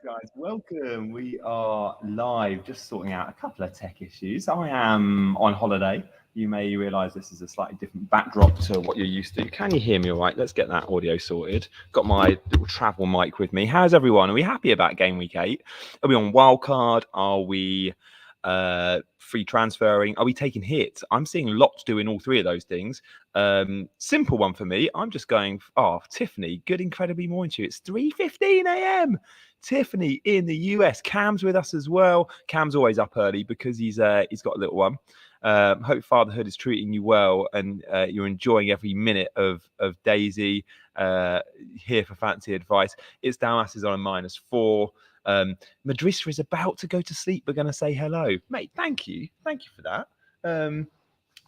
guys, welcome. We are live, just sorting out a couple of tech issues. I am on holiday. You may realise this is a slightly different backdrop to what you're used to. Can you hear me all right? Let's get that audio sorted. Got my little travel mic with me. How's everyone? Are we happy about game week 8? Are we on Wildcard? Are we free transferring? Are we taking hits? I'm seeing lots doing all three of those things. Simple one for me. I'm just going, Tiffany, good, incredibly morning to you. It's 3:15 a.m. Tiffany in the US. Cam's with us as well. Cam's always up early because he's got a little one. Hope fatherhood is treating you well and you're enjoying every minute of Daisy. Here for fancy advice. It's Dallas is on a -4. Madrissa is about to go to sleep. We're going to say hello, mate. Thank you for that.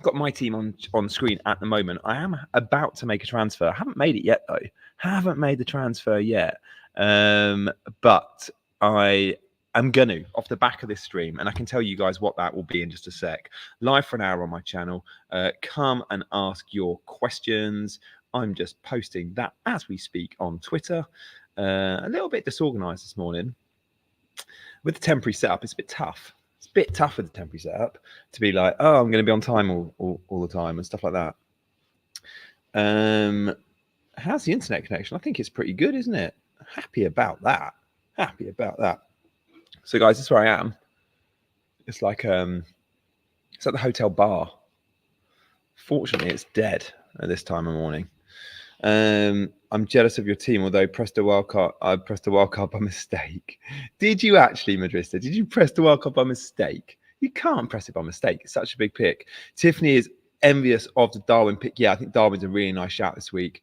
Got my team on screen at the moment. I am about to make a transfer. I haven't made it yet though. Haven't made the transfer yet. But I am going to, off the back of this stream, and I can tell you guys what that will be in just a sec. Live for an hour on my channel. Come and ask your questions. I'm just posting that as we speak on Twitter. A little bit disorganized this morning. With the temporary setup, it's a bit tough. It's a bit tough with the temporary setup to be like, oh, I'm going to be on time all the time and stuff like that. How's the internet connection? I think it's pretty good, isn't it? Happy about that. So, guys, this is where I am. It's like it's at the hotel bar. Fortunately, it's dead at this time of morning. I'm jealous of your team, although I pressed the wildcard by mistake. Did you actually, Madrissa? Did you press the wildcard by mistake? You can't press it by mistake. It's such a big pick. Tiffany is envious of the Darwin pick. Yeah, I think Darwin's a really nice shout this week.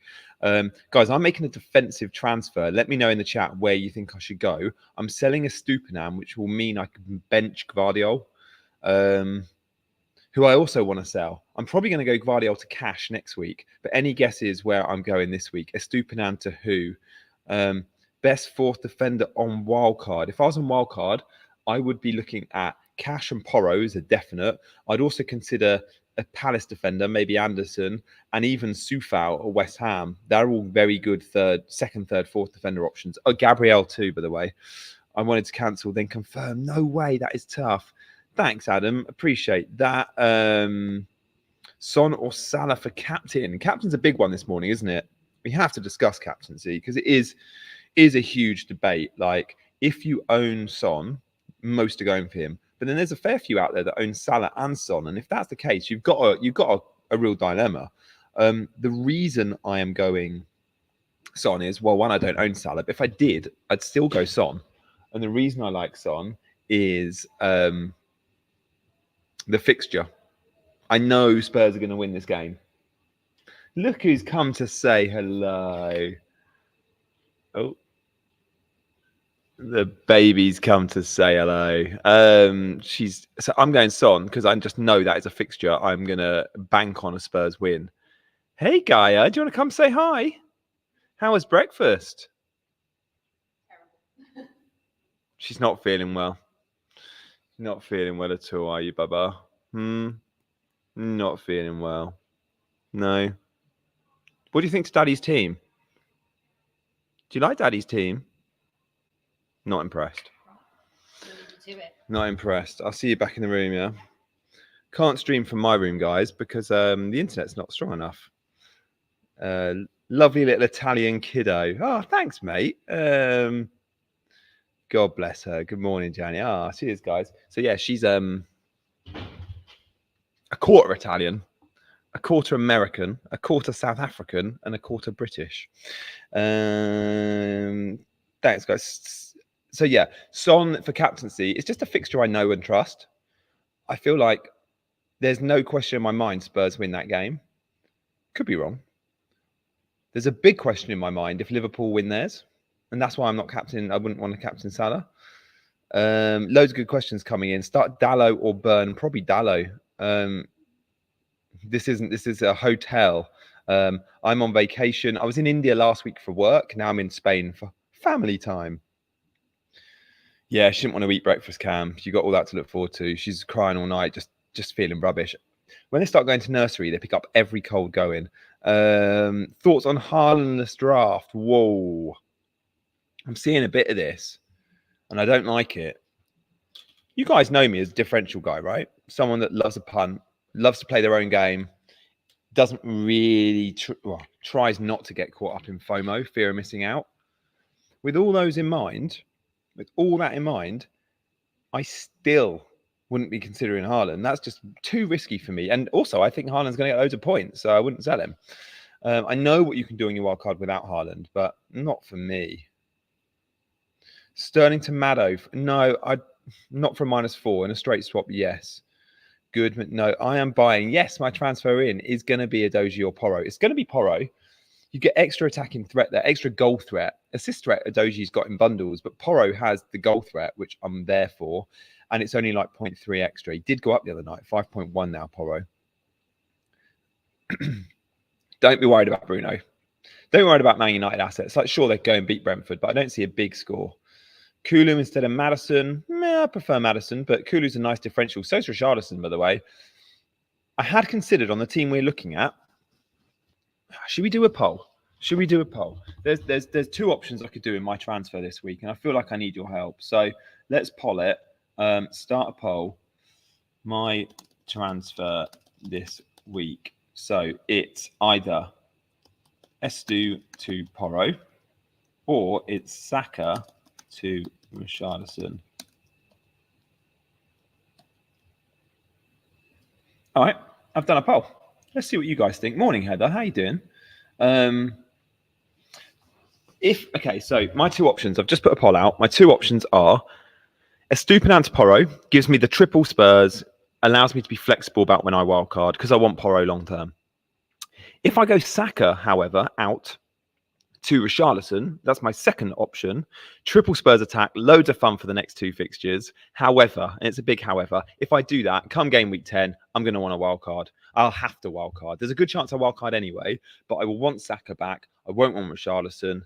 Guys, I'm making a defensive transfer. Let me know in the chat where you think I should go. I'm selling a Stupinan, which will mean I can bench Gvardiol, who I also want to sell. I'm probably going to go Gvardiol to cash next week. But any guesses where I'm going this week? Estupinan to who? Best fourth defender on Wildcard. If I was on Wildcard, I would be looking at Cash and Porro as a definite. I'd also consider a Palace defender, maybe Anderson, and even Soufal or West Ham. They're all very good second, third, fourth defender options. Oh, Gabriel too, by the way. I wanted to cancel, then confirm. No way, that is tough. Thanks, Adam. Appreciate that. Son or Salah for captain. Captain's a big one this morning, isn't it? We have to discuss captaincy because it is a huge debate. Like, if you own Son, most are going for him. But then there's a fair few out there that own Salah and Son. And if that's the case, you've got a real dilemma. The reason I am going Son is, well, one, I don't own Salah. But if I did, I'd still go Son. And the reason I like Son is the fixture. I know Spurs are going to win this game. Look who's come to say hello. Oh. The baby's come to say hello. So I'm going Son because I just know that is a fixture. I'm going to bank on a Spurs win. Hey, Gaia, do you want to come say hi? How was breakfast? Terrible. She's not feeling well. Not feeling well at all, are you, Baba? Not feeling well. No. What do you think to Daddy's team? Do you like Daddy's team? Not impressed. Not impressed. I'll see you back in the room, yeah? Can't stream from my room, guys, because the internet's not strong enough. Lovely little Italian kiddo. Oh, thanks, mate. God bless her. Good morning, Janie. Cheers, guys. So, yeah, she's a quarter Italian, a quarter American, a quarter South African, and a quarter British. Thanks, guys. So, yeah, Son for captaincy. It's just a fixture I know and trust. I feel like there's no question in my mind Spurs win that game. Could be wrong. There's a big question in my mind if Liverpool win theirs. And that's why I'm not captain. I wouldn't want to captain Salah. Loads of good questions coming in. Start Dallo or Burn. Probably Dallo. This is a hotel. I'm on vacation. I was in India last week for work. Now I'm in Spain for family time. Yeah, she didn't want to eat breakfast, Cam. She got all that to look forward to. She's crying all night, just feeling rubbish. When they start going to nursery, they pick up every cold going. Thoughts on Haaland's draft? Whoa. I'm seeing a bit of this. and I don't like it. You guys know me as a differential guy, right? Someone that loves a punt, loves to play their own game, doesn't really tries not to get caught up in FOMO, fear of missing out. With all that in mind, I still wouldn't be considering Haaland. That's just too risky for me. And also, I think Haaland's going to get loads of points, so I wouldn't sell him. I know what you can do on your wildcard without Haaland, but not for me. Sterling to Maddo. No, not for -4 in a straight swap. Yes. Good. No, I am buying. Yes, my transfer in is going to be a Doji or Porro. It's going to be Porro. You get extra attacking threat there, extra goal threat. Assist threat, Doji's got in bundles, but Porro has the goal threat, which I'm there for. And it's only like 0.3 extra. He did go up the other night, 5.1 now, Porro. Don't be worried about Bruno. Don't be worried about Man United assets. Like, sure, they'd go and beat Brentford, but I don't see a big score. Kulu instead of Maddison. I prefer Maddison, but Kulu's a nice differential. So is Richarlison, by the way. I had considered on the team we're looking at, should we do a poll? Should we do a poll? There's two options I could do in my transfer this week, and I feel like I need your help. So let's poll it. Start a poll. My transfer this week. So it's either Estu to Porro, or it's Saka to Richarlison. All right, I've done a poll. Let's see what you guys think. Morning, Heather. How you doing? Okay, so my two options, I've just put a poll out. My two options are Estupinan to Porro, gives me the triple Spurs, allows me to be flexible about when I wildcard because I want Porro long term. If I go Saka, however, out to Richarlison, that's my second option. Triple Spurs attack, loads of fun for the next two fixtures. However, and it's a big however, if I do that, come game week 10, I'm going to want a wildcard. I'll have to wildcard. There's a good chance I wildcard anyway, but I will want Saka back. I won't want Richarlison.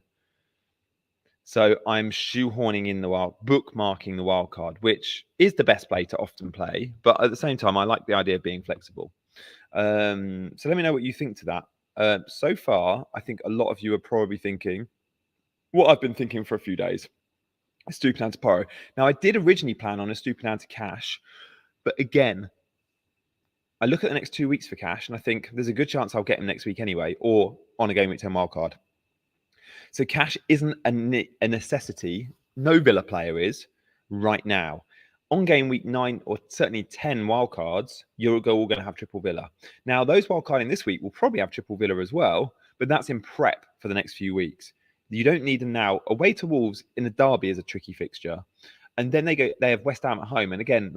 So I'm shoehorning in bookmarking the wildcard, which is the best play to often play. But at the same time, I like the idea of being flexible. So let me know what you think to that. So far, I think a lot of you are probably thinking what I've been thinking for a few days. Estupinan to Porro. Now, I did originally plan on Estupinan to Cash, but again, I look at the next 2 weeks for Cash, and I think there's a good chance I'll get him next week anyway, or on a game week 10 wildcard. So Cash isn't a necessity. No Villa player is right now. On game week 9 or certainly 10 wildcards, you're all going to have triple Villa. Now, those wildcarding this week will probably have triple Villa as well, but that's in prep for the next few weeks. You don't need them now. Away to Wolves in the derby is a tricky fixture. And then they have West Ham at home. And again,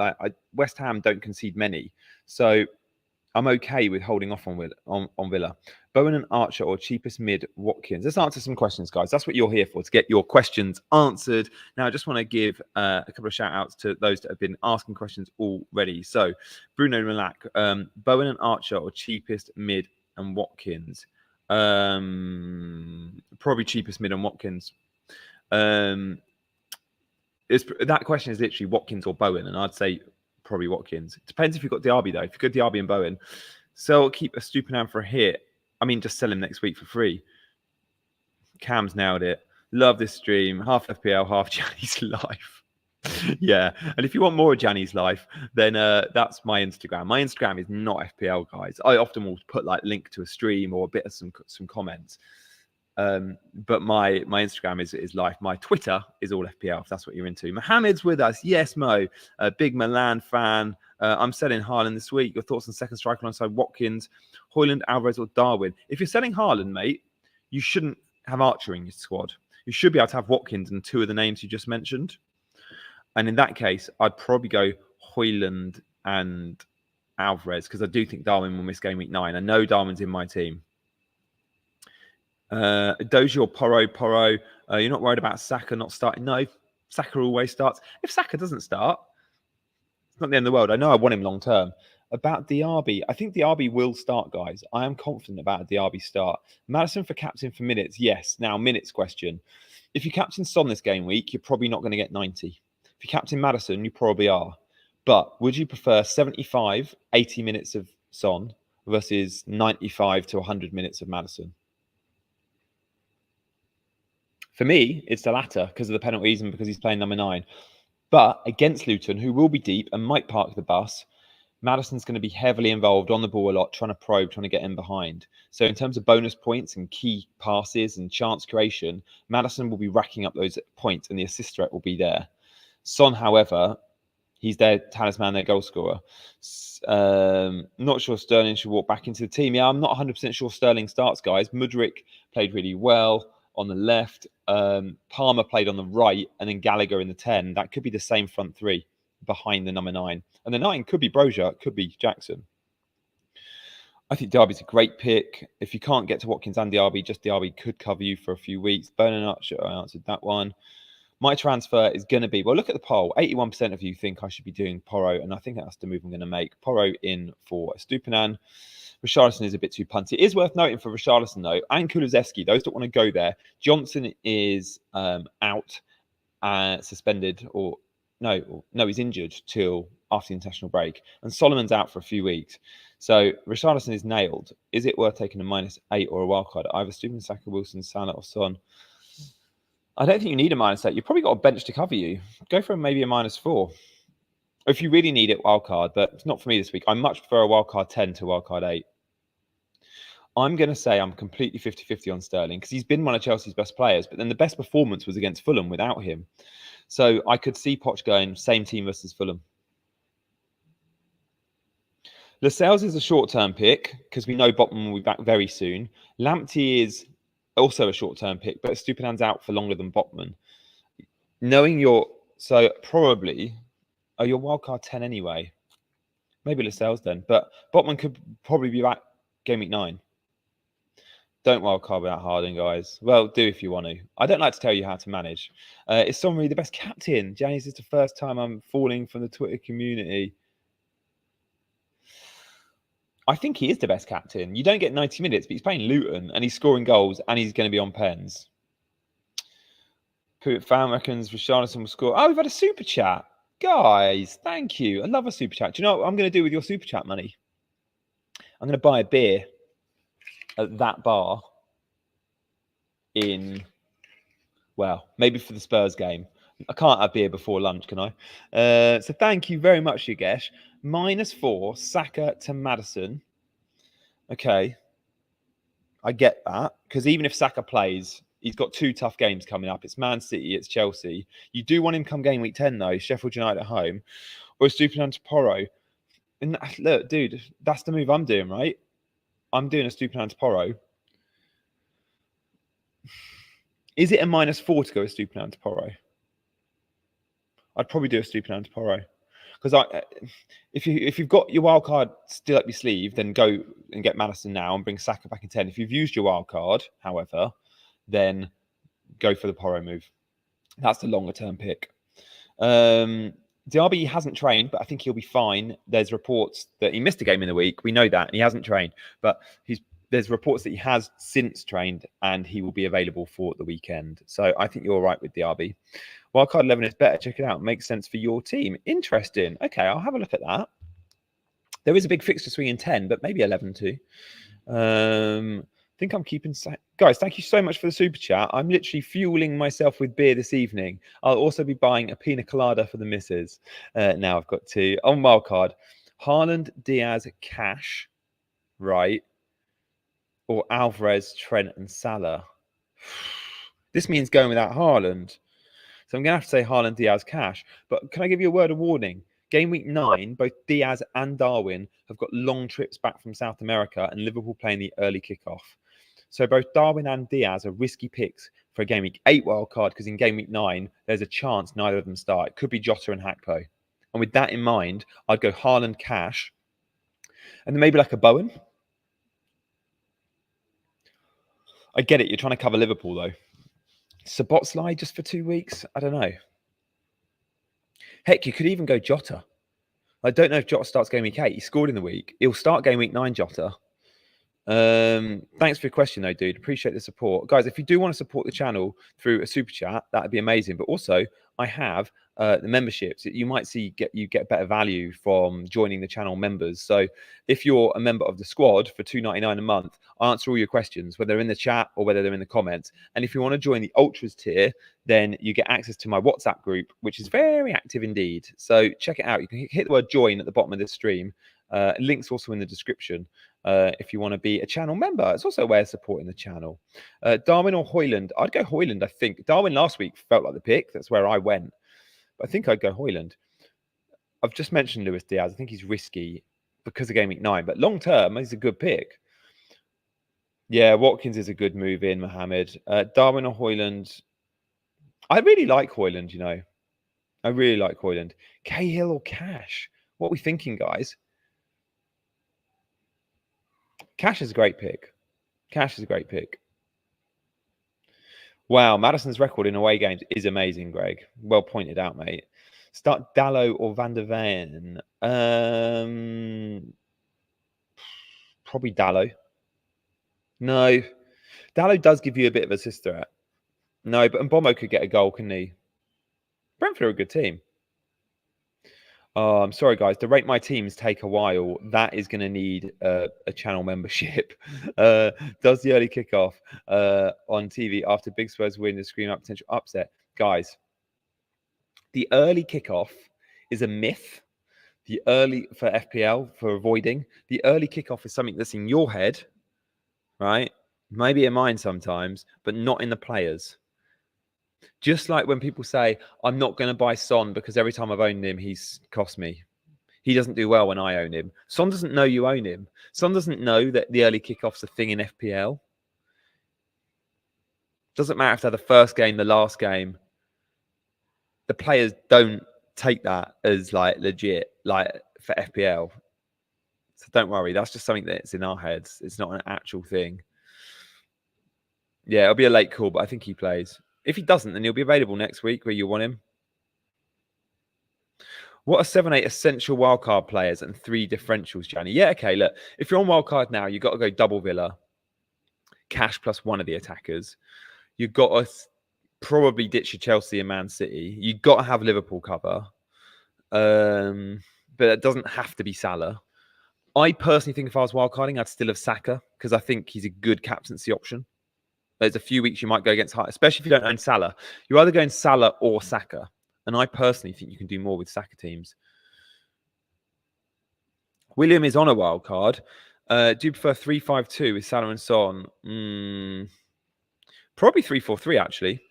West Ham don't concede many. So I'm okay with holding off on Villa. Bowen and Archer or cheapest mid Watkins. Let's answer some questions, guys. That's what you're here for, to get your questions answered. Now, I just want to give a couple of shout outs to those that have been asking questions already. So, Bruno Malak, Bowen and Archer or cheapest mid and Watkins. Probably cheapest mid and Watkins. That question is literally Watkins or Bowen, and I'd say probably Watkins. It depends if you've got Diaby, though. If you've got Diaby and Bowen, so keep Estupinan for a hit. I mean, just sell him next week for free. Cam's nailed it. Love this stream. Half FPL, half Gianni's life. Yeah. And if you want more of Gianni's life, then that's my Instagram. My Instagram is not FPL, guys. I often will put like link to a stream or a bit of some comments. But my Instagram is life. My Twitter is all FPL, if that's what you're into. Mohammed's with us. Yes, Mo. A big Milan fan. I'm selling Haaland this week. Your thoughts on second striker alongside Watkins, Højlund, Alvarez, or Darwin? If you're selling Haaland, mate, you shouldn't have Archer in your squad. You should be able to have Watkins and two of the names you just mentioned. And in that case, I'd probably go Højlund and Alvarez, because I do think Darwin will miss game week 9. I know Darwin's in my team. Doji or Porro. You're not worried about Saka not starting? No, Saka always starts. If Saka doesn't start, it's not the end of the world. I know I want him long term. About Diaby, I think Diaby will start, guys. I am confident about a Diaby start. Maddison for captain for minutes. Yes. Now, minutes question. If you captain Son this game week, you're probably not going to get 90. If you captain Maddison, you probably are. But would you prefer 75, 80 minutes of Son versus 95 to 100 minutes of Maddison? For me, it's the latter because of the penalties and because he's playing number 9. But against Luton, who will be deep and might park the bus, Maddison's going to be heavily involved on the ball a lot, trying to probe, trying to get in behind. So in terms of bonus points and key passes and chance creation, Maddison will be racking up those points and the assist threat will be there. Son, however, he's their talisman, their goal scorer. Not sure Sterling should walk back into the team. Yeah, I'm not 100% sure Sterling starts, guys. Mudryk played really well on the left. Palmer played on the right, and then Gallagher in the 10. That could be the same front three behind the number 9. And the 9 could be Broja, could be Jackson. I think Derby's a great pick. If you can't get to Watkins and Derby, just Derby could cover you for a few weeks. Bernard, I answered that one. My transfer is going to be, well, look at the poll. 81% of you think I should be doing Porro, and I think that's the move I'm going to make. Porro in for Stupinan. Richarlison is a bit too punty. It is worth noting for Richarlison, though, and Kulusevski, those that want to go there. Johnson is out, suspended, or no, he's injured till after the international break. And Solomon's out for a few weeks. So Richarlison is nailed. Is it worth taking a -8 or a wildcard? Either Stupinan, Saka, Wilson, Salah, or Son? I don't think you need a -8. You've probably got a bench to cover you. Go for maybe a -4. If you really need it, wildcard, but it's not for me this week. I much prefer a wildcard 10 to wildcard 8. I'm going to say I'm completely 50-50 on Sterling because he's been one of Chelsea's best players, but then the best performance was against Fulham without him. So I could see Poch going same team versus Fulham. Lascelles is a short-term pick because we know Botman will be back very soon. Lamptey is also a short-term pick, but Stupinan's out for longer than Botman. Knowing your... So probably... Oh, your wildcard 10 anyway. Maybe Lascelles then. But Botman could probably be back game week 9. Don't wildcard without Harding, guys. Well, do if you want to. I don't like to tell you how to manage. Is Son really the best captain? Janice, it's the first time I'm falling from the Twitter community. I think he is the best captain. You don't get 90 minutes, but he's playing Luton and he's scoring goals and he's going to be on pens. Fan reckons Richarlison will score. Oh, we've had a super chat. Guys, thank you. I love a super chat. Do you know what I'm going to do with your super chat money? I'm going to buy a beer at that bar in, well, maybe for the Spurs game. I can't have beer before lunch, can I? So thank you very much, Yogesh. -4, Saka to Maddison. Okay. I get that. Because even if Saka plays, he's got 2 tough games coming up. It's Man City, it's Chelsea. You do want him come game week 10, though. Sheffield United at home. Or Stupinan to Porro. And look, dude, that's the move I'm doing, right? I'm doing a Stupinan to Porro. Is it a -4 to go with Stupinan to Porro? I'd probably do a Stupinan to Porro. Because if you've got your wild card still up your sleeve, then go and get Maddison now and bring Saka back in 10. If you've used your wild card, however, then go for the Porro move. That's the longer term pick. Diaby hasn't trained, but I think he'll be fine. There's reports that he missed a game in the week. We know that, and he hasn't trained. But there's reports that he has since trained, and he will be available for the weekend. So I think you're all right with Diaby. Wildcard 11 is better. Check it out. Makes sense for your team. Interesting. Okay, I'll have a look at that. There is a big fixture swing in 10, but maybe 11 too. I think I'm keeping... Guys, thank you so much for the super chat. I'm literally fueling myself with beer this evening. I'll also be buying a pina colada for the missus. Now I've got 2. On wildcard, Haaland, Diaz, Cash, right? Or Alvarez, Trent, and Salah. This means going without Haaland. So I'm going to have to say Haaland, Diaz, Cash. But can I give you a word of warning? Game week 9, both Diaz and Darwin have got long trips back from South America and Liverpool playing the early kickoff. So both Darwin and Diaz are risky picks for a game week 8 wildcard because in game week 9, there's a chance neither of them start. It could be Jota and Hakpo. And with that in mind, I'd go Haaland, Cash, and then maybe like a Bowen. I get it. You're trying to cover Liverpool, though. Sabotslai just for 2 weeks? I don't know. Heck, you could even go Jota. I don't know if Jota starts game week 8. He scored in the week. He'll start game week 9, Jota. Thanks for your question, though, dude. Appreciate the support. Guys, if you do want to support the channel through a super chat, that'd be amazing. But also, I have the memberships. You might see you get better value from joining the channel members. So if you're a member of the squad for $2.99 a month, I answer all your questions, whether they're in the chat or whether they're in the comments. And if you want to join the Ultras tier, then you get access to my WhatsApp group, which is very active indeed. So check it out. You can hit the word join at the bottom of this stream. Links also in the description if you want to be a channel member. It's also a way of supporting the channel. Darwin or Hoyland? I'd go Hoyland, I think. Darwin last week felt like the pick. That's where I went. But I think I'd go Hoyland. I've just mentioned Luis Diaz. I think he's risky because of game week 9. But long term, he's a good pick. Yeah, Watkins is a good move in, Mohammed. Darwin or Hoyland? I really like Hoyland, you know. I really like Hoyland. Cahill or Cash? What are we thinking, guys? Cash is a great pick. Cash is a great pick. Wow, Maddison's record in away games is amazing, Greg. Well pointed out, mate. Start Dallo or Van der Ven? Probably Dallo. No. Dallo does give you a bit of assist threat. No, but Mbomo could get a goal, couldn't he? Brentford are a good team. Oh, I'm sorry, guys. To rate my teams take a while. That is going to need a channel membership. Does the early kickoff on TV after Big Spurs win to scream up potential upset? Guys, the early kickoff is a myth. The early for FPL, for avoiding. The early kickoff is something that's in your head, right? Maybe in mine sometimes, but not in the players. Just like when people say, I'm not going to buy Son because every time I've owned him, he's cost me. He doesn't do well when I own him. Son doesn't know you own him. Son doesn't know that the early kickoff's a thing in FPL. Doesn't matter if they're the first game, the last game. The players don't take that as like legit, like for FPL. So don't worry. That's just something that's in our heads. It's not an actual thing. Yeah, it'll be a late call, but I think he plays. If he doesn't, then he'll be available next week where you want him. What are 7-8 essential wildcard players and 3 differentials, Johnny? Yeah, okay, look. If you're on wildcard now, you've got to go double Villa. Cash plus one of the attackers. You've got to probably ditch your Chelsea and Man City. You've got to have Liverpool cover. But it doesn't have to be Salah. I personally think if I was wildcarding, I'd still have Saka because I think he's a good captaincy option. There's a few weeks you might go against high, especially if you don't own Salah. You're either going Salah or Saka. And I personally think you can do more with Saka teams. William is on a wild card. Do you prefer 3-5-2 with Salah and Son? Probably 3-4-3, actually.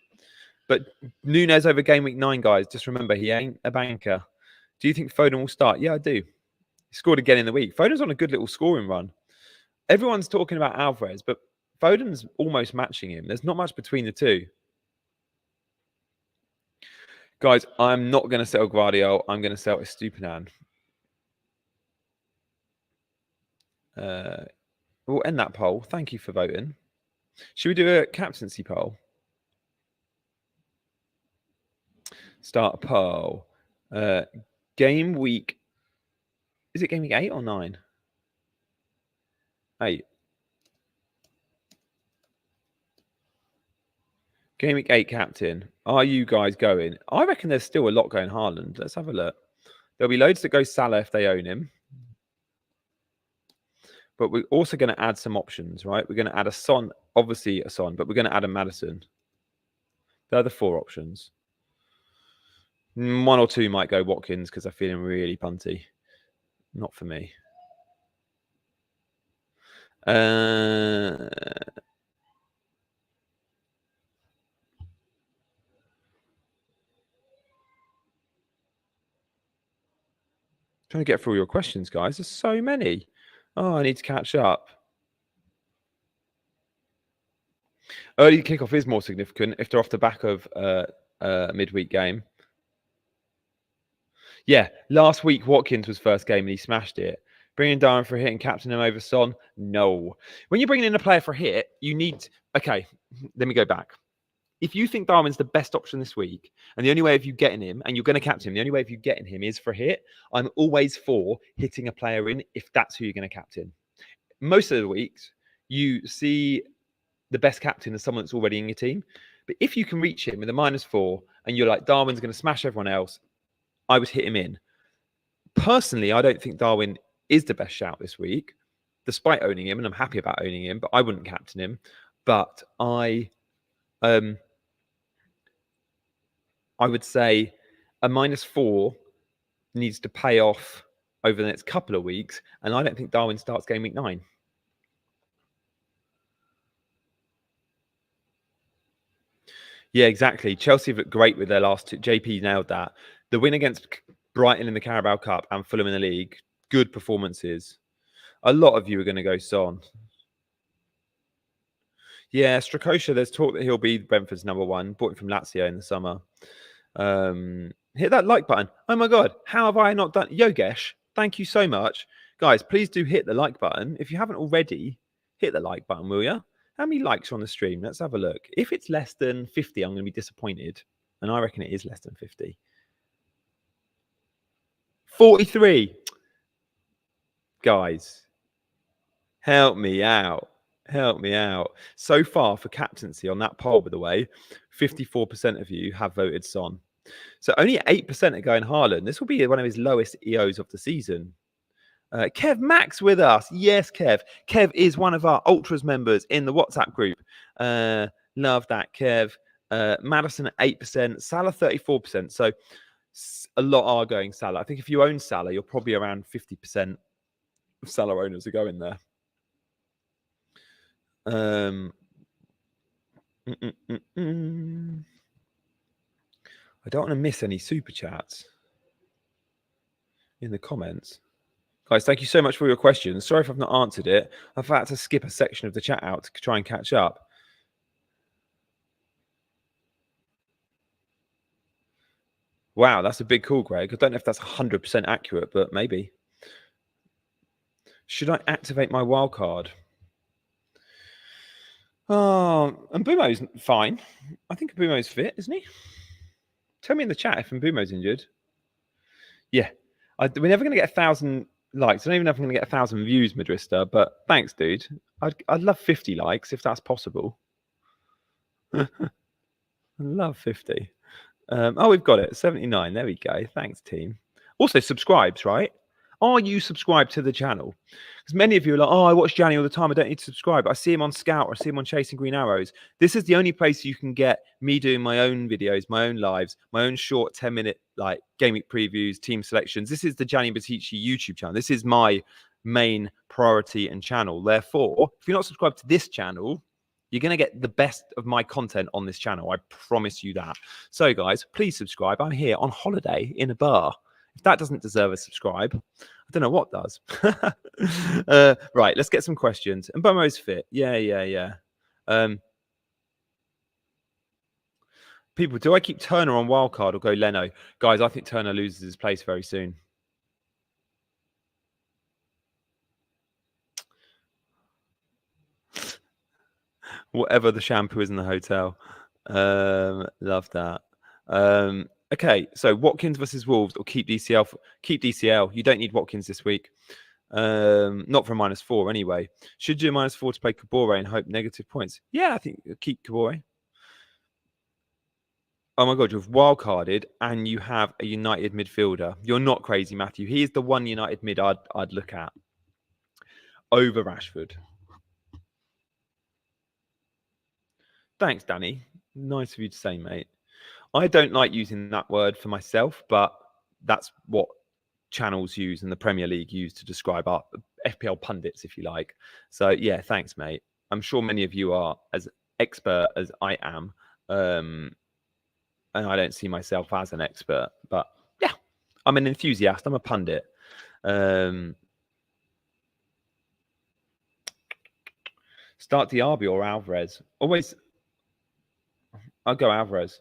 But Nunes over game week 9, guys. Just remember, he ain't a banker. Do you think Foden will start? Yeah, I do. He scored again in the week. Foden's on a good little scoring run. Everyone's talking about Alvarez, but Foden's almost matching him. There's not much between the two. Guys, I'm not going to sell Guardiola. I'm going to sell Estupinan. We'll end that poll. Thank you for voting. Should we do a captaincy poll? Start a poll. Game week. Is it game week 8 or 9? 8. Game week 8 captain. Are you guys going? I reckon there's still a lot going Haaland. Let's have a look. There'll be loads that go Salah if they own him. But we're also going to add some options, right? We're going to add a Son, obviously a Son, but we're going to add a Maddison. They're the 4 options. 1 or 2 might go Watkins because I feel him really punty. Not for me. Trying to get through your questions, guys. There's so many. Oh, I need to catch up. Early kickoff is more significant if they're off the back of a midweek game. Yeah, last week Watkins was first game and he smashed it. Bringing Darwin for a hit and captain him over Son? No. When you're bringing in a player for a hit, you need... Okay, let me go back. If you think Darwin's the best option this week, and the only way of you getting him, and you're going to captain him, the only way of you getting him is for a hit, I'm always for hitting a player in if that's who you're going to captain. Most of the weeks, you see the best captain as someone that's already in your team. But if you can reach him with a -4 and you're like, Darwin's going to smash everyone else, I would hit him in. Personally, I don't think Darwin is the best shout this week, despite owning him, and I'm happy about owning him, but I wouldn't captain him. But I would say a -4 needs to pay off over the next couple of weeks, and I don't think Darwin starts game week 9. Yeah, exactly. Chelsea have looked great with their last two. JP nailed that. The win against Brighton in the Carabao Cup and Fulham in the league, good performances. A lot of you are going to go Son. Yeah, Strakosha, there's talk that he'll be Brentford's #1. Bought him from Lazio in the summer. Hit that like button. Oh my God, how have I not done? Yogesh, thank you so much. Guys, please do hit the like button. If you haven't already, hit the like button, will you? How many likes are on the stream? Let's have a look. If it's less than 50, I'm going to be disappointed. And I reckon it is less than 50. 43. Guys, help me out. Help me out. So far for captaincy on that poll, by the way, 54% of you have voted Son. So only 8% are going Haaland. This will be one of his lowest EOs of the season. Kev Max with us. Yes, Kev. Kev is one of our Ultras members in the WhatsApp group. Love that, Kev. Madison at 8%. Salah 34%. So a lot are going Salah. I think if you own Salah, you're probably around 50% of Salah owners are going there. I don't want to miss any super chats in the comments. Guys, thank you so much for your questions. Sorry if I've not answered it. I've had to skip a section of the chat out to try and catch up. Wow, that's a big call, Greg. I don't know if that's 100% accurate, but maybe. Should I activate my wildcard? Oh, and Mbumo's fine. I think Mbumo's fit, isn't he? Tell me in the chat if Mbumo's injured. Yeah. We're never going to get 1,000 likes. I don't even know if I'm going to get 1,000 views, Madrista, but thanks, dude. I'd love 50 likes if that's possible. I'd love 50. Oh, we've got it. 79. There we go. Thanks, team. Also, subscribes, right? Are you subscribed to the channel? Because many of you are like, oh, I watch Gianni all the time. I don't need to subscribe. I see him on Scout or I see him on Chasing Green Arrows. This is the only place you can get me doing my own videos, my own lives, my own short 10-minute like game week previews, team selections. This is the Gianni Battici YouTube channel. This is my main priority and channel. Therefore, if you're not subscribed to this channel, you're going to get the best of my content on this channel. I promise you that. So, guys, please subscribe. I'm here on holiday in a bar. If that doesn't deserve a subscribe, I don't know what does. Right, let's get some questions. And Bomo's fit. Yeah. People, do I keep Turner on wildcard or go Leno? Guys, I think Turner loses his place very soon. Whatever the shampoo is in the hotel. Love that. Okay, so Watkins versus Wolves or keep DCL. Keep DCL. You don't need Watkins this week. Not for a -4 anyway. Should you do a -4 to play Kabore and hope negative points? Yeah, I think keep Kabore. Oh my God, you've wildcarded and you have a United midfielder. You're not crazy, Matthew. He is the one United mid I'd look at over Rashford. Thanks, Danny. Nice of you to say, mate. I don't like using that word for myself, but that's what channels use and the Premier League use to describe our FPL pundits, if you like. So, yeah, thanks, mate. I'm sure many of you are as expert as I am. And I don't see myself as an expert, but yeah, I'm an enthusiast. I'm a pundit. Start Diaby or Alvarez. Always, I'll go Alvarez.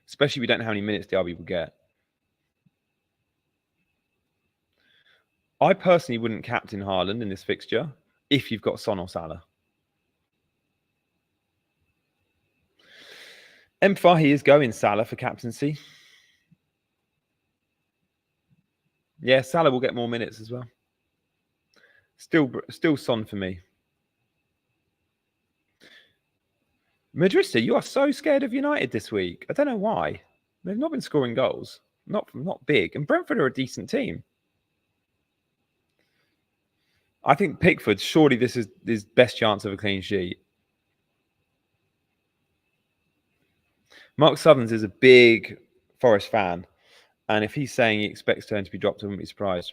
Especially if we don't know how many minutes Diaby will get. I personally wouldn't captain Haaland in this fixture if you've got Son or Salah. Fahy is going Salah for captaincy. Yeah, Salah will get more minutes as well. Still Son for me. Madrista, you are so scared of United this week. I don't know why. They've not been scoring goals. Not big. And Brentford are a decent team. I think Pickford, surely this is his best chance of a clean sheet. Mark Southerns is a big Forest fan. And if he's saying he expects Turn to be dropped, I wouldn't be surprised.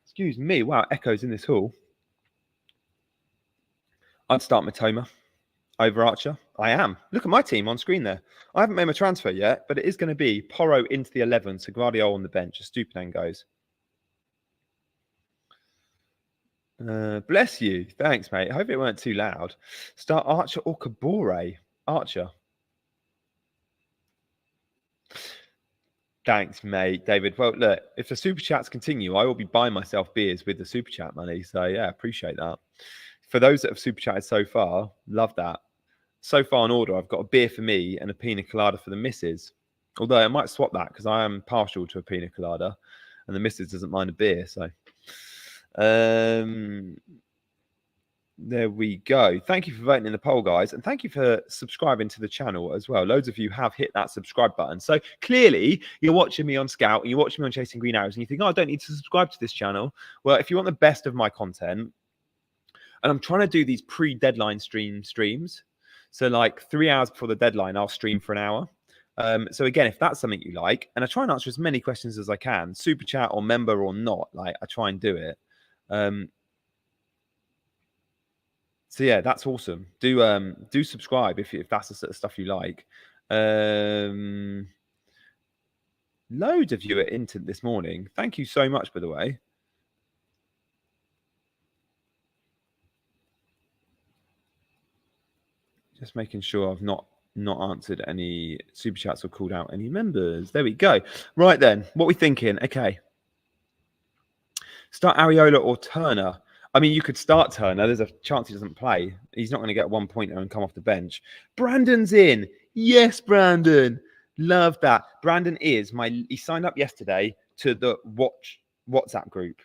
Excuse me. Wow, echoes in this hall. I'd start Matoma over Archer. I am. Look at my team on screen there. I haven't made my transfer yet, but it is going to be Porro into the 11, so Guardiola on the bench. Stupid goes. Bless you. Thanks, mate. I hope it weren't too loud. Start Archer or Kabore? Archer. Thanks, mate. David. Well, look, if the super chats continue, I will be buying myself beers with the super chat money. So, yeah, appreciate that. For those that have super chatted so far, love that. So far in order, I've got a beer for me and a pina colada for the missus. Although I might swap that because I am partial to a pina colada and the missus doesn't mind a beer. So there we go. Thank you for voting in the poll, guys. And thank you for subscribing to the channel as well. Loads of you have hit that subscribe button. So clearly you're watching me on Scout and you're watching me on Chasing Green Arrows and you think, oh, I don't need to subscribe to this channel. Well, if you want the best of my content, and I'm trying to do these pre-deadline streams. So like 3 hours before the deadline, I'll stream for an hour. So again, if that's something you like, and I try and answer as many questions as I can, super chat or member or not, like I try and do it. So yeah, that's awesome. Do subscribe if that's the sort of stuff you like. Loads of you at Intent this morning. Thank you so much, by the way. Just making sure I've not answered any super chats or called out any members. There we go. Right then, what are we thinking? Okay. Start Areola or Turner. I mean, you could start Turner. There's a chance he doesn't play. He's not going to get 1 pointer and come off the bench. Brandon's in. Yes, Brandon. Love that. Brandon is he signed up yesterday to the WhatsApp group.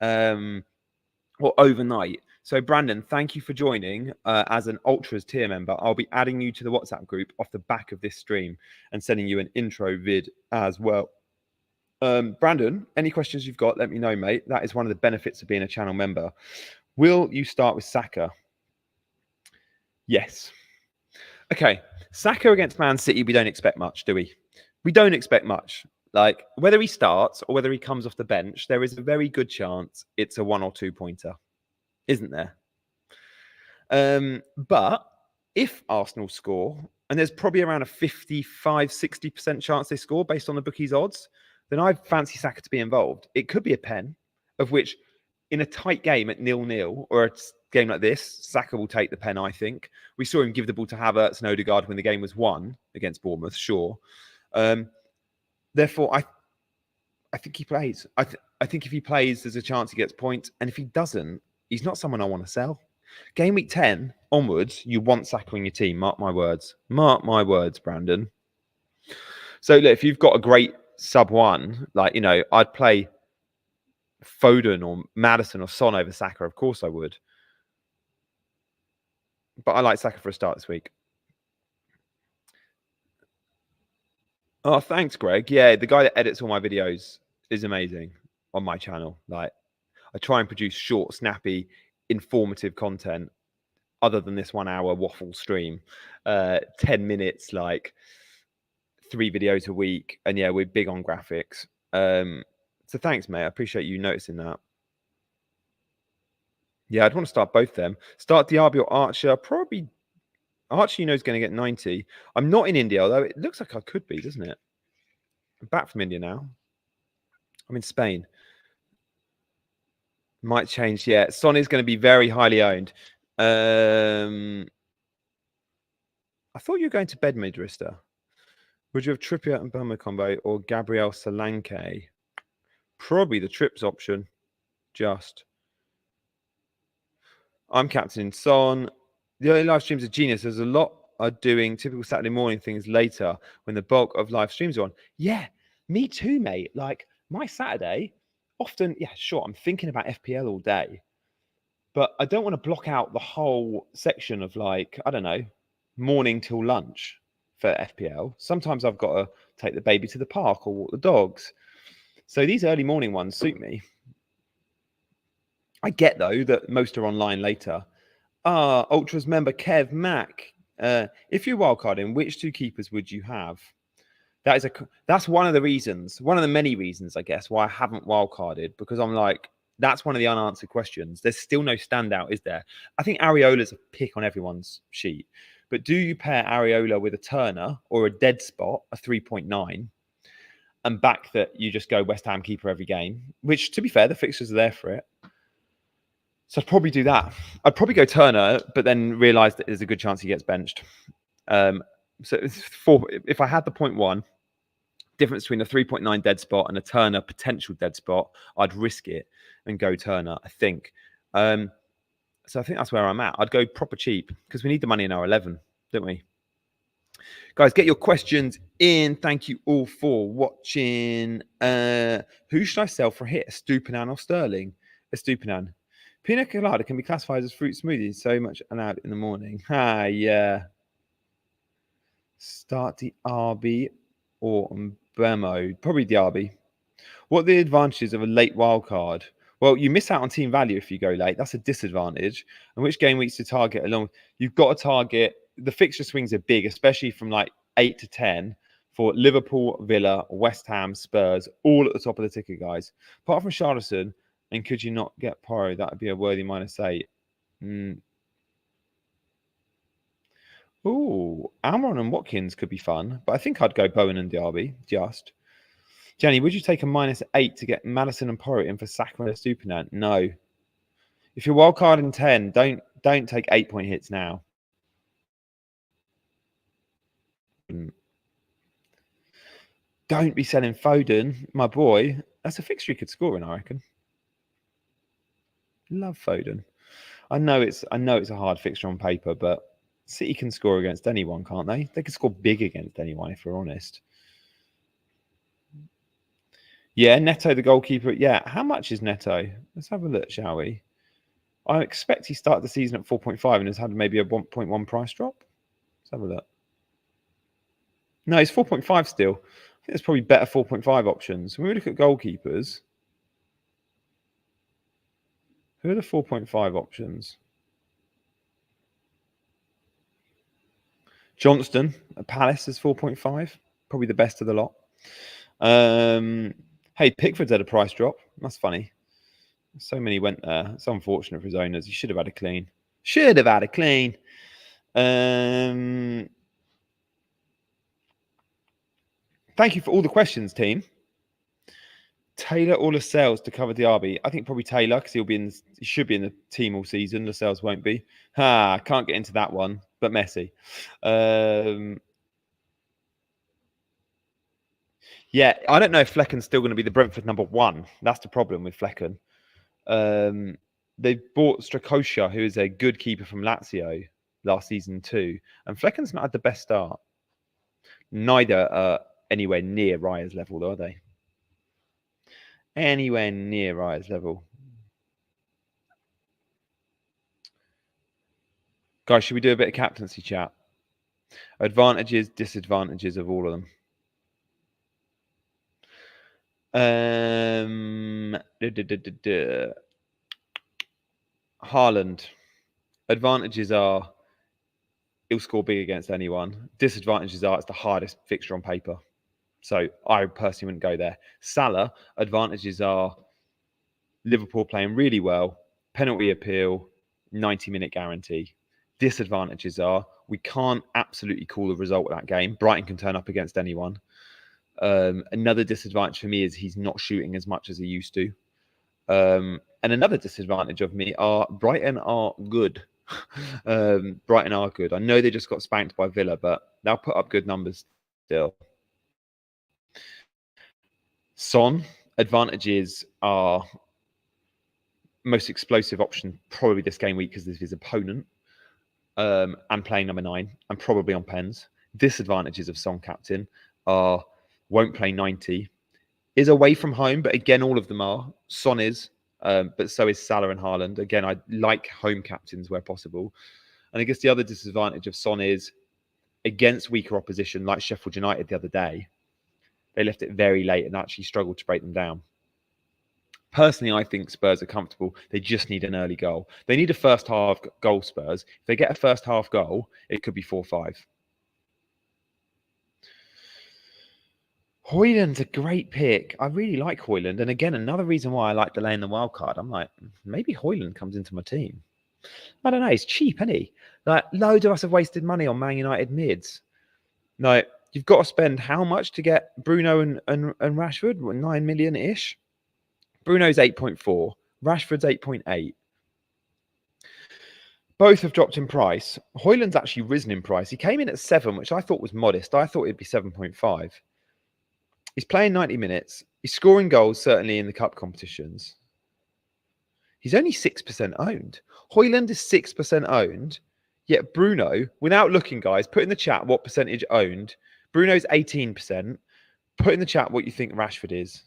Or overnight. So, Brandon, thank you for joining as an Ultras tier member. I'll be adding you to the WhatsApp group off the back of this stream and sending you an intro vid as well. Brandon, any questions you've got, let me know, mate. That is one of the benefits of being a channel member. Will you start with Saka? Yes. Okay. Saka against Man City, we don't expect much, do we? We don't expect much. Like, whether he starts or whether he comes off the bench, there is a very good chance it's a 1 or 2 pointer, isn't there? But if Arsenal score, and there's probably around a 55-60% chance they score based on the bookies' odds, then I fancy Saka to be involved. It could be a pen, of which in a tight game at 0-0 or a game like this, Saka will take the pen, I think. We saw him give the ball to Havertz and Odegaard when the game was won against Bournemouth, sure. Therefore, I think he plays. I think if he plays, there's a chance he gets points. And if he doesn't, he's not someone I want to sell. Game week 10 onwards, you want Saka in your team. Mark my words. Mark my words, Brandon. So look, if you've got a great sub one, like, you know, I'd play Foden or Maddison or Son over Saka. Of course I would. But I like Saka for a start this week. Oh, thanks, Greg. Yeah, the guy that edits all my videos is amazing on my channel. Like, I try and produce short, snappy, informative content other than this 1 hour waffle stream. 10 minutes, like 3 videos a week. And yeah, we're big on graphics. So thanks, mate. I appreciate you noticing that. Yeah, I'd want to start both them. Start Diaby or Archer. Probably Archer, you know, is going to get 90. I'm not in India, although it looks like I could be, doesn't it? I'm back from India now. I'm in Spain. Might change. Yeah, Son is going to be very highly owned. I thought you were going to bed, Midrista. Would you have Trippier and Burma combo or Gabriel Solanke? Probably the Trips option. Just. I'm captaining Son. The early live streams are genius. There's a lot are doing typical Saturday morning things later when the bulk of live streams are on. Yeah, me too, mate. Like my Saturday, often, yeah, sure, I'm thinking about FPL all day. But I don't want to block out the whole section of like, I don't know, morning till lunch for FPL. Sometimes I've got to take the baby to the park or walk the dogs. So these early morning ones suit me. I get, though, that most are online later. Ultras member Kev Mack. If you're wildcarding, which two keepers would you have? That's one of the reasons, one of the many reasons, I guess, why I haven't wildcarded, because I'm like, that's one of the unanswered questions. There's still no standout, is there? I think Areola's a pick on everyone's sheet. But do you pair Areola with a Turner or a dead spot, a 3.9, and back that you just go West Ham keeper every game? Which, to be fair, the fixtures are there for it. So I'd probably do that. I'd probably go Turner, but then realise that there's a good chance he gets benched. So if I had the 0.1 difference between a 3.9 dead spot and a Turner potential dead spot, I'd risk it and go Turner, I think. So I think that's where I'm at. I'd go proper cheap because we need the money in our 11, don't we? Guys, get your questions in. Thank you all for watching. Who should I sell for a hit? Estupinan or Sterling? Estupinan. Pina colada can be classified as fruit smoothies. So much allowed in the morning. Yeah. Start the RB or Bemo. Probably the RB. What are the advantages of a late wild card? Well, you miss out on team value if you go late. That's a disadvantage. And which game weeks to target along? You've got to target. The fixture swings are big, especially from like 8 to 10 for Liverpool, Villa, West Ham, Spurs, all at the top of the ticket, guys. Apart from Charleston, and could you not get Porro? That would be a worthy -8. Ooh, Almiron and Watkins could be fun, but I think I'd go Bowen and Diaby, just. Jenny, would you take a -8 to get Madison and Porro in for Saka and Estupinan? No. If you're wildcard in 10, don't take 8-point hits now. Don't be selling Foden, my boy. That's a fixture you could score in, I reckon. Love Foden. I know it's a hard fixture on paper, but City can score against anyone, can't they? They can score big against anyone, if we're honest. Yeah, Neto, the goalkeeper. Yeah, how much is Neto? Let's have a look, shall we? I expect he started the season at 4.5 and has had maybe a 1.1 price drop. Let's have a look. No, he's 4.5 still. I think there's probably better 4.5 options. When we look at goalkeepers, who are the 4.5 options? Johnston at Palace is 4.5. Probably the best of the lot. Hey, Pickford's had a price drop. That's funny. So many went there. It's unfortunate for his owners. He should have had a clean. Should have had a clean. Thank you for all the questions, team. Taylor or Lascelles to cover Diaby? I think probably Taylor because he should be in the team all season. Lascelles won't be. Can't get into that one, but Messi. Yeah, I don't know if Flecken's still going to be the Brentford #1. That's the problem with Flecken. They bought Strakosha, who is a good keeper from Lazio last season too. And Flecken's not had the best start. Neither are anywhere near Raya's level, though, are they? Anywhere near Raya's level. Guys, should we do a bit of captaincy chat? Advantages, disadvantages of all of them. Haaland. Advantages are he'll score big against anyone. Disadvantages are it's the hardest fixture on paper. So I personally wouldn't go there. Salah, advantages are Liverpool playing really well, penalty appeal, 90-minute guarantee. Disadvantages are we can't absolutely call the result of that game. Brighton can turn up against anyone. Another disadvantage for me is he's not shooting as much as he used to. And another disadvantage of me are Brighton are good. Brighton are good. I know they just got spanked by Villa, but they'll put up good numbers still. Son, advantages are most explosive option probably this game week because of his opponent and playing #9 and probably on pens. Disadvantages of Son captain are won't play 90, is away from home, but again, all of them are. Son is But so is Salah and Haaland. Again, I like home captains where possible. And I guess the other disadvantage of Son is against weaker opposition, like Sheffield United the other day, they left it very late and actually struggled to break them down. Personally, I think Spurs are comfortable. They just need an early goal. They need a first half goal, Spurs. If they get a first half goal, it could be 4-5. Højlund's a great pick. I really like Højlund. And again, another reason why I like delaying the wild card. I'm like, maybe Højlund comes into my team. I don't know. He's cheap, isn't he? Like, loads of us have wasted money on Man United mids. No, you've got to spend how much to get Bruno and Rashford? 9 million-ish? Bruno's 8.4. Rashford's 8.8. Both have dropped in price. Højlund's actually risen in price. He came in at 7, which I thought was modest. I thought it'd be 7.5. He's playing 90 minutes. He's scoring goals, certainly in the cup competitions. He's only 6% owned. Højlund is 6% owned, yet Bruno, without looking, guys, put in the chat what percentage owned. Bruno's 18%. Put in the chat what you think Rashford is.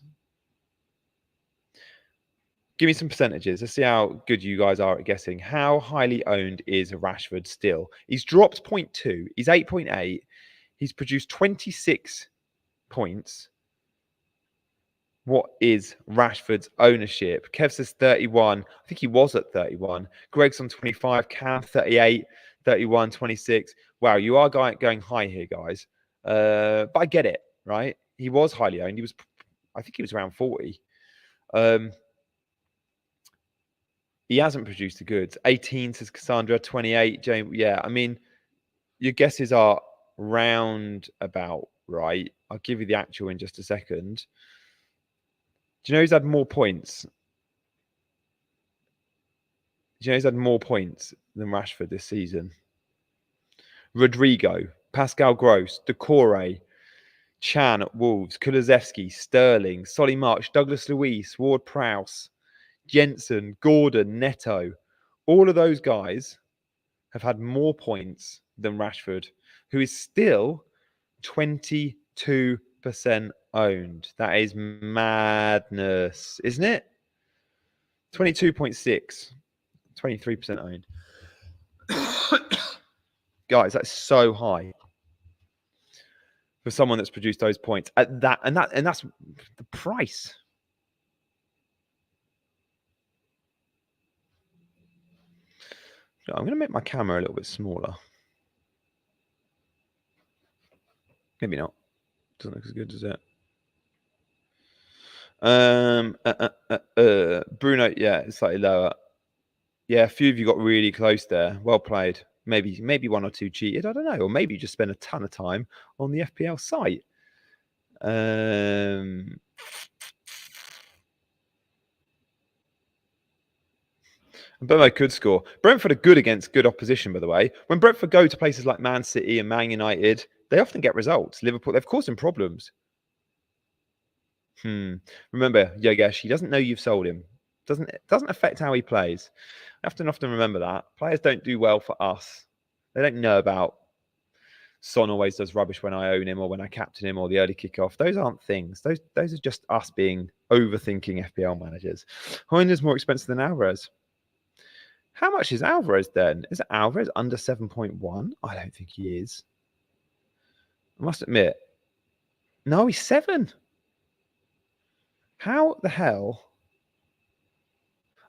Give me some percentages. Let's see how good you guys are at guessing. How highly owned is Rashford still? He's dropped 0.2. He's 8.8. He's produced 26 points. What is Rashford's ownership? Kev says 31. I think he was at 31. Greg's on 25. Cam 38. 31, 26. Wow, you are going high here, guys. But I get it, right? He was highly owned. I think he was around 40. He hasn't produced the goods. 18 says Cassandra. 28. James. Yeah, I mean, your guesses are round about right. I'll give you the actual in just a second. Do you know who's had more points? Do you know who's had more points than Rashford this season? Rodrigo, Pascal Gross, Decore, Chan at Wolves, Kulusevski, Sterling, Solly March, Douglas Luiz, Ward-Prowse, Jensen, Gordon, Neto. All of those guys have had more points than Rashford, who is still 22% owned. That is madness, isn't it? 22.6, 23% owned. Guys, that's so high for someone that's produced those points at that, and that's the price. I'm going to make my camera a little bit smaller. Maybe not. Doesn't look as good as it. Bruno, yeah, it's slightly lower. Yeah, a few of you got really close there. Well played. Maybe one or two cheated. I don't know. Or maybe you just spent a ton of time on the FPL site. Burmo could score. Brentford are good against good opposition, by the way. When Brentford go to places like Man City and Man United, they often get results. Liverpool, they've caused him problems. Remember, Yogesh, he doesn't know you've sold him. It doesn't affect how he plays. I often remember that. Players don't do well for us. They don't know about Son always does rubbish when I own him or when I captain him or the early kickoff. Those aren't things. Those are just us being overthinking FPL managers. Højlund's more expensive than Alvarez. How much is Alvarez then? Is Alvarez under 7.1? I don't think he is. I must admit. No, he's 7. How the hell?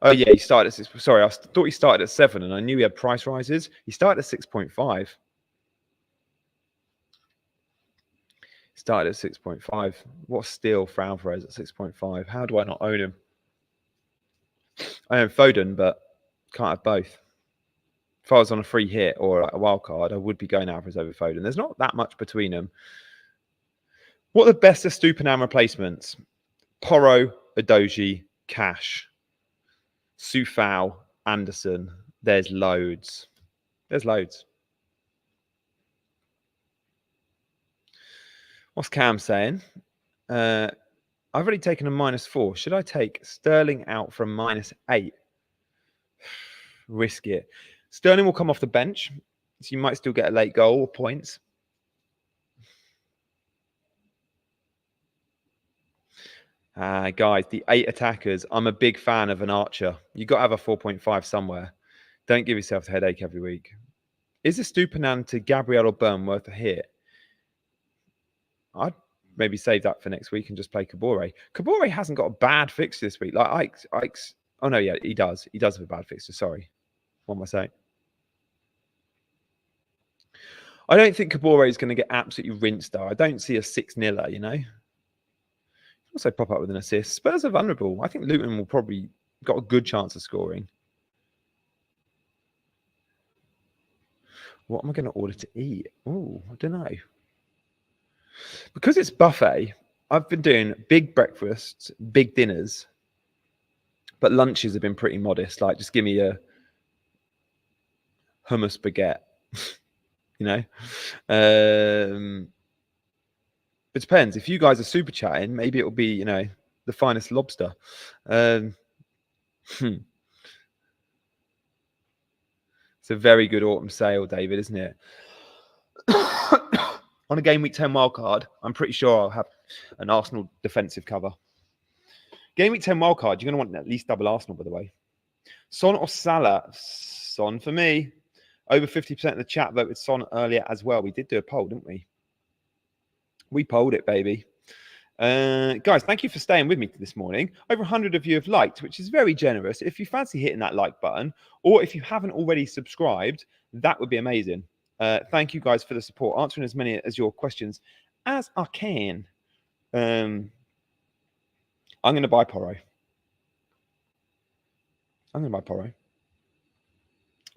Oh, yeah, he started at 6. Sorry, I thought he started at 7 and I knew he had price rises. He started at 6.5. Started at 6.5. What a steal for Alvarez at 6.5. How do I not own him? I own Foden, but can't have both. If I was on a free hit or a wild card, I would be going Alvarez over Foden. There's not that much between them. What are the best Estupiñán replacements? Porro, Udogie, Cash, Sufal, Anderson. There's loads. There's loads. What's Cam saying? I've already taken a -4. Should I take Sterling out for a -8? Risk it. Sterling will come off the bench, so you might still get a late goal or points. Guys, the 8 attackers. I'm a big fan of an archer. You got to have a 4.5 somewhere. Don't give yourself a headache every week. Is a Stupinan to Gabriel or Burn worth a hit? I'd maybe save that for next week and just play Kabore. Kabore hasn't got a bad fixture this week. Like Ike's. Oh no, yeah, he does. He does have a bad fixture. Sorry. What am I saying? I don't think Kabore is going to get absolutely rinsed, though. I don't see a 6-0, you know? Also pop up with an assist. Spurs are vulnerable. I think Luton will probably got a good chance of scoring. What am I going to order to eat? Oh, I don't know. Because it's buffet, I've been doing big breakfasts, big dinners, but lunches have been pretty modest. Like, just give me a hummus baguette, you know? It depends. If you guys are super chatting, maybe it'll be, you know, the finest lobster. It's a very good autumn sale, David, isn't it? On a game week 10 wildcard, I'm pretty sure I'll have an Arsenal defensive cover. Game week 10 wildcard, you're going to want at least double Arsenal, by the way. Son or Salah? Son for me. Over 50% of the chat voted Son earlier as well. We did do a poll, didn't we? We polled it, baby. Guys, thank you for staying with me this morning. Over 100 of you have liked, which is very generous. If you fancy hitting that like button, or if you haven't already subscribed, that would be amazing. Thank you guys for the support, answering as many as your questions as I can. I'm going to buy Porro.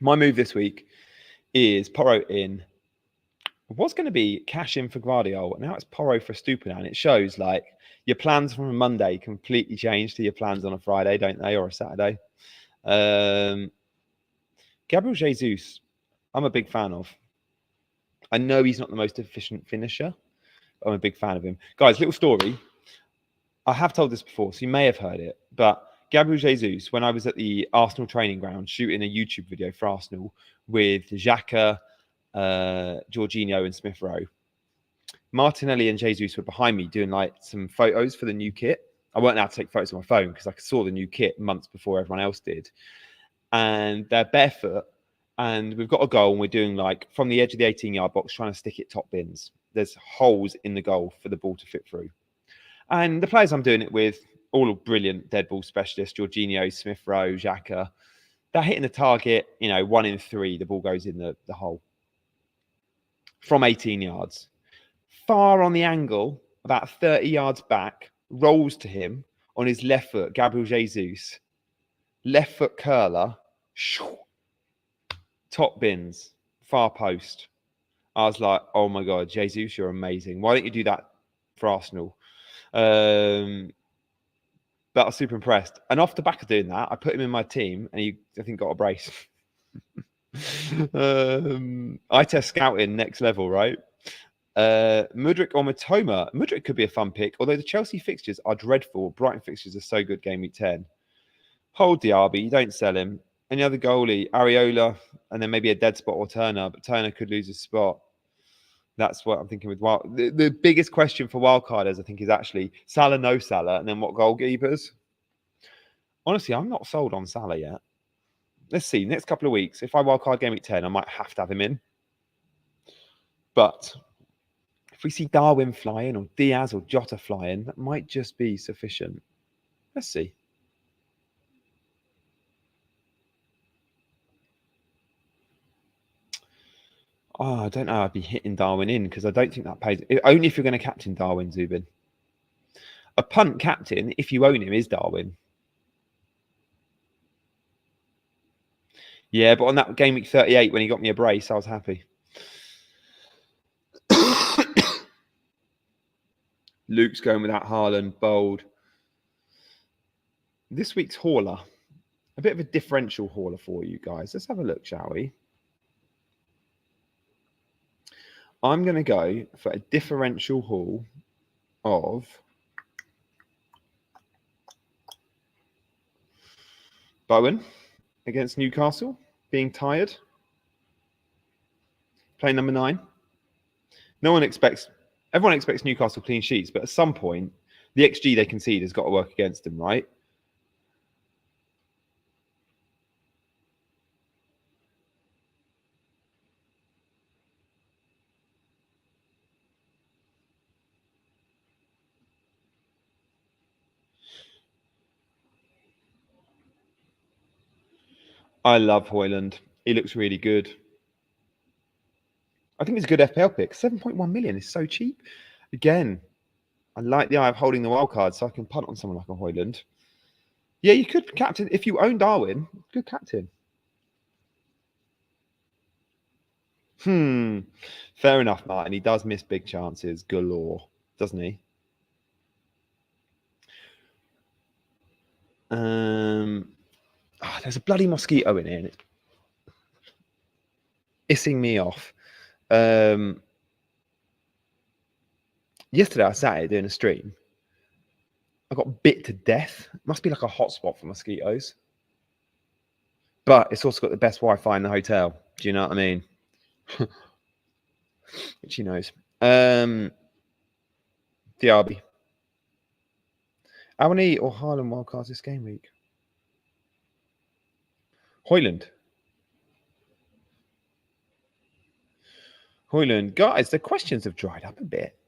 My move this week is Porro in. What's going to be cash in for Guardiola? Now it's Porro for Stupinan. It shows like your plans from a Monday completely change to your plans on a Friday, don't they? Or a Saturday. Gabriel Jesus, I'm a big fan of. I know he's not the most efficient finisher, but I'm a big fan of him. Guys, little story. I have told this before, so you may have heard it, but Gabriel Jesus, when I was at the Arsenal training ground shooting a YouTube video for Arsenal with Xhaka, Jorginho and Smith Rowe, Martinelli and Jesus were behind me doing like some photos for the new kit. I weren't allowed to take photos on my phone because I saw the new kit months before everyone else did. And they're barefoot and we've got a goal and we're doing like from the edge of the 18-yard box trying to stick it top bins. There's holes in the goal for the ball to fit through. And the players I'm doing it with, all brilliant dead ball specialists, Jorginho, Smith Rowe, Xhaka, they're hitting the target, you know, 1 in 3, the ball goes in the hole. From 18 yards. Far on the angle, about 30 yards back, rolls to him on his left foot, Gabriel Jesus. Left foot curler, top bins, far post. I was like, oh my God, Jesus, you're amazing. Why don't you do that for Arsenal? But I was super impressed. And off the back of doing that, I put him in my team and he, I think, got a brace. I test scouting next level, right? Mudryk or Matoma. Mudryk could be a fun pick, although the Chelsea fixtures are dreadful. Brighton fixtures are so good game week 10. Hold Diaby, you don't sell him. Any other goalie? Areola, and then maybe a dead spot or Turner, but Turner could lose his spot. That's what I'm thinking with Wild. The biggest question for wildcarders, I think, is actually Salah, no Salah, and then what goalkeepers? Honestly, I'm not sold on Salah yet. Let's see. Next couple of weeks, if I wildcard game week 10, I might have to have him in. But if we see Darwin flying or Diaz or Jota flying, that might just be sufficient. Let's see. Oh, I don't know. I'd be hitting Darwin in because I don't think that pays. Only if you're going to captain Darwin, Zubin. A punt captain, if you own him, is Darwin. Yeah, but on that game week 38, when he got me a brace, I was happy. Luke's going without Haaland, bold. This week's hauler. A bit of a differential hauler for you guys. Let's have a look, shall we? I'm going to go for a differential haul of Bowen against Newcastle, being tired. Playing number 9. Everyone expects Newcastle clean sheets, but at some point, The XG they concede has got to work against them, right? I love Højlund. He looks really good. I think it's a good FPL pick. 7.1 million is so cheap. Again, I like the eye of holding the wild card, so I can punt on someone like a Højlund. Yeah, you could captain if you own Darwin. Good captain. Fair enough, Martin. He does miss big chances galore, doesn't he? There's a bloody mosquito in here. And it's hissing me off. Yesterday I sat here doing a stream. I got bit to death. It must be like a hotspot for mosquitoes. But it's also got the best Wi-Fi in the hotel. Do you know what I mean? Which he knows. Diaby. How many or Haaland wildcards this game week? Højlund. Guys, the questions have dried up a bit.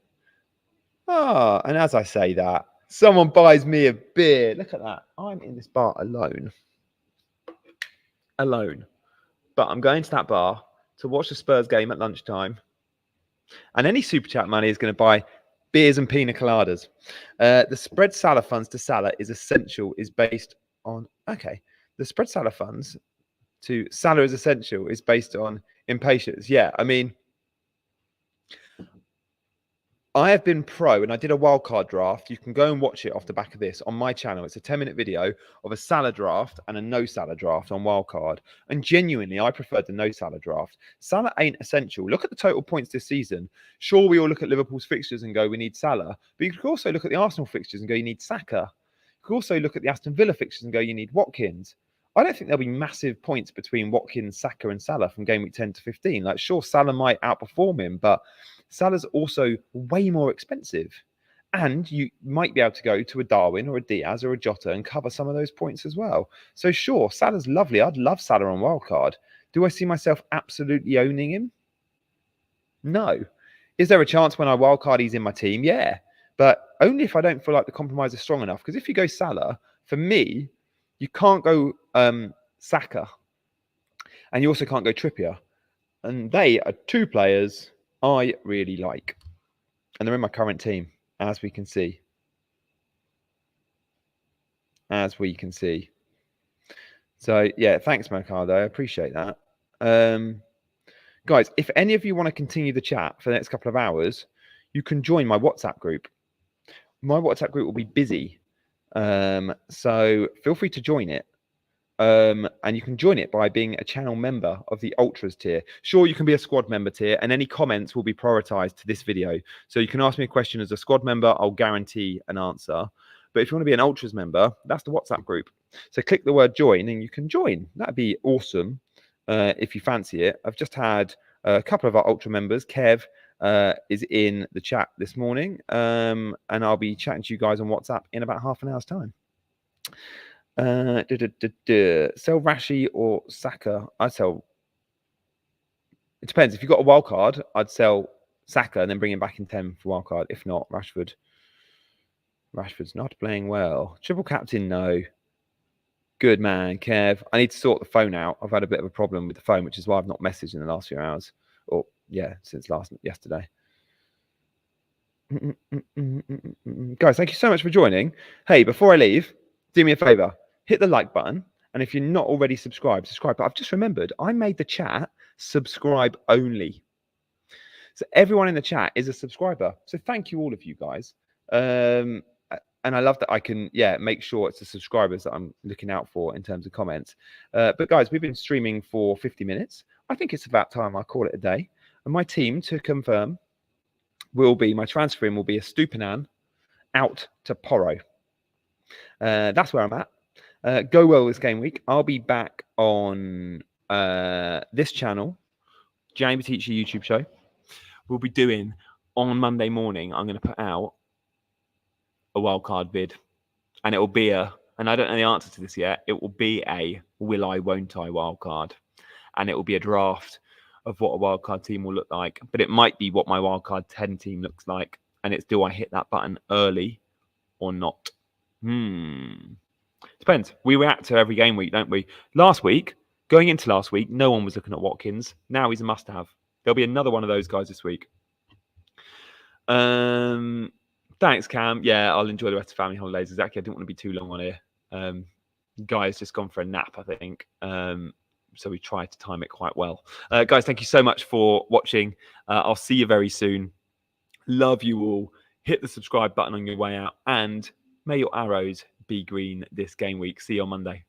And as I say that, someone buys me a beer. Look at that. I'm in this bar alone. But I'm going to that bar to watch the Spurs game at lunchtime. And any super chat money is going to buy beers and pina coladas. The spread Salah funds to Salah is essential, is based on... Okay. The spread Salah funds to Salah is essential is based on impatience. Yeah, I mean... I have been pro, and I did a wildcard draft. You can go and watch it off the back of this on my channel. It's a 10-minute video of a Salah draft and a no Salah draft on wildcard. And genuinely, I preferred the no Salah draft. Salah ain't essential. Look at the total points this season. Sure, we all look at Liverpool's fixtures and go, we need Salah. But you could also look at the Arsenal fixtures and go, you need Saka. You could also look at the Aston Villa fixtures and go, you need Watkins. I don't think there'll be massive points between Watkins, Saka and Salah from game week 10 to 15. Like, sure, Salah might outperform him, but Salah's also way more expensive. And you might be able to go to a Darwin or a Diaz or a Jota and cover some of those points as well. So sure, Salah's lovely. I'd love Salah on wildcard. Do I see myself absolutely owning him? No. Is there a chance when I wildcard he's in my team? Yeah. But only if I don't feel like the compromise is strong enough. Because if you go Salah, for me, you can't go Saka. And you also can't go Trippier. And they are two players I really like. And they're in my current team, as we can see. So, yeah, thanks, Mercado. I appreciate that. Guys, if any of you want to continue the chat for the next couple of hours, you can join my WhatsApp group. My WhatsApp group will be busy. So feel free to join it. And you can join it by being a channel member of the Ultras tier. Sure, you can be a squad member tier, and any comments will be prioritized to this video. So you can ask me a question as a squad member. I'll guarantee an answer. But if you want to be an Ultras member, that's the WhatsApp group. So click the word join and you can join. That'd be awesome if you fancy it. I've just had a couple of our Ultra members. Kev is in the chat this morning. And I'll be chatting to you guys on WhatsApp in about half an hour's time. Sell Rashi or Saka? I'd sell. It depends. If you've got a wild card, I'd sell Saka and then bring him back in 10 for wild card. If not, Rashford. Rashford's not playing well. Triple captain, no. Good man, Kev. I need to sort the phone out. I've had a bit of a problem with the phone, which is why I've not messaged in the last few hours. Or, yeah, since yesterday. Guys, thank you so much for joining. Hey, before I leave, do me a favor. Hit the like button. And if you're not already subscribed, subscribe. But I've just remembered, I made the chat subscribe only. So everyone in the chat is a subscriber. So thank you all of you guys. And I love that I can, make sure it's the subscribers that I'm looking out for in terms of comments. But guys, we've been streaming for 50 minutes. I think it's about time I call it a day. And my team, to confirm, my transfer in will be a Stupinan out to Porro. That's where I'm at. Go well this game week. I'll be back on this channel, Jamie Teacher YouTube show. We'll be doing on Monday morning. I'm going to put out a wildcard vid, and it will be and I don't know the answer to this yet, it will be a will I, won't I wildcard, and it will be a draft of what a wildcard team will look like, but it might be what my wildcard 10 team looks like, and it's do I hit that button early or not? Depends. We react to every game week, don't we? Going into last week, no one was looking at Watkins. Now he's a must-have. There'll be another one of those guys this week. Thanks, Cam. Yeah, I'll enjoy the rest of family holidays. Exactly. I didn't want to be too long on here. Guy's just gone for a nap, I think. So we tried to time it quite well. Guys, thank you so much for watching. I'll see you very soon. Love you all. Hit the subscribe button on your way out, and may your arrows be green this game week. See you on Monday.